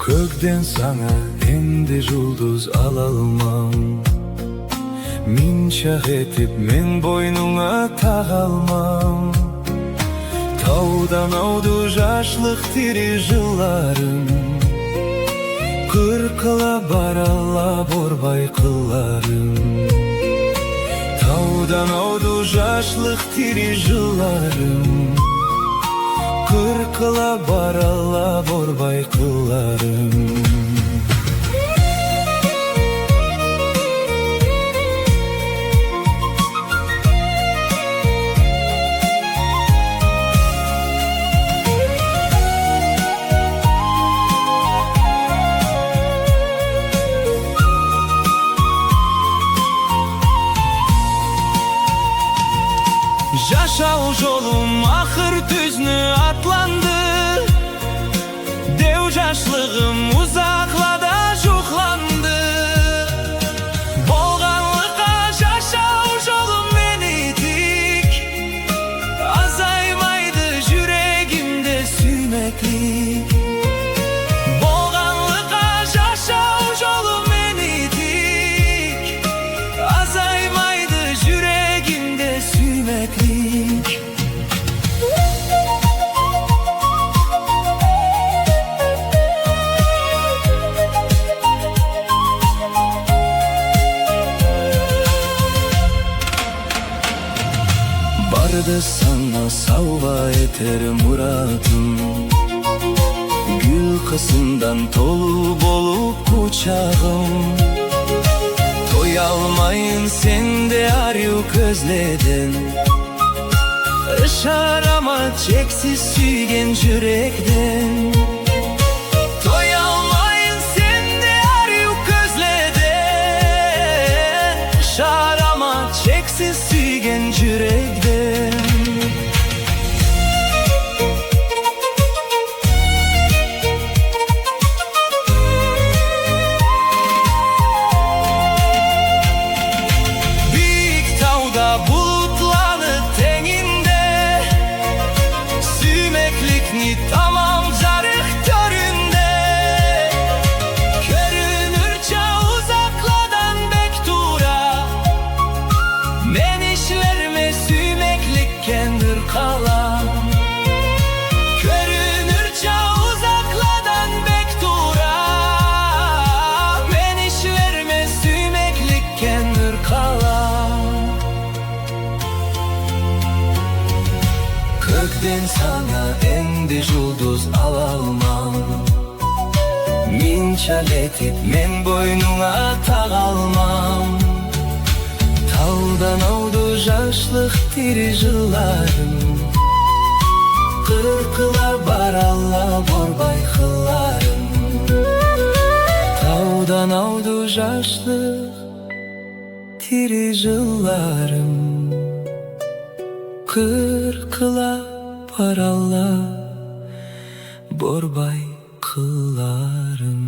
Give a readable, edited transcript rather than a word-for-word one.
Kökten sana endi жұлдыз ала алмам. Min şah etip men boynuna tağa almam. Taudan audu жашлык tiri жылlarım. Kırkıla baralla борбай kıllarım. Taudan audu жашлык tiri жылlarım. Kırkıla baralla борбай kıllarım. Жашау жолум ахыр түзүнө атланды. Деу жашлыгым узаклада жукланды. Болганлыкка жашау жолум мени тик. Азаймайды жүрегимде сүймеклик. Болганлыкка жашау жолум мени тик. Azaymaydı yüreğimde sümeklik. Bardı sana savva eter muratım. Gül kısımdan tolu bolup kucağım. Toyalmayın sen de arıyık özledin. Işarama çeksiz süygen yürekten. Toyalmayın sen de arıyık özledin. Işarama çeksiz süygen yürekten. Tamam zarık göründe. Görünürce uzakladan bektura. Men işlerime süymeklikken kalan. Görünürce uzakladan bektura. Men işlerime süymeklikken kalan. Kökten sana endi жұлдыз ала алмам. Min çal etip men boynuna tağa almam. Taudan audu жашлык tiri жылlarım. Kırkıla baralla борбай kıllarım. Taudan audu жашлык tiri жылlarım. Kırkıla baralla борбай kıllarım.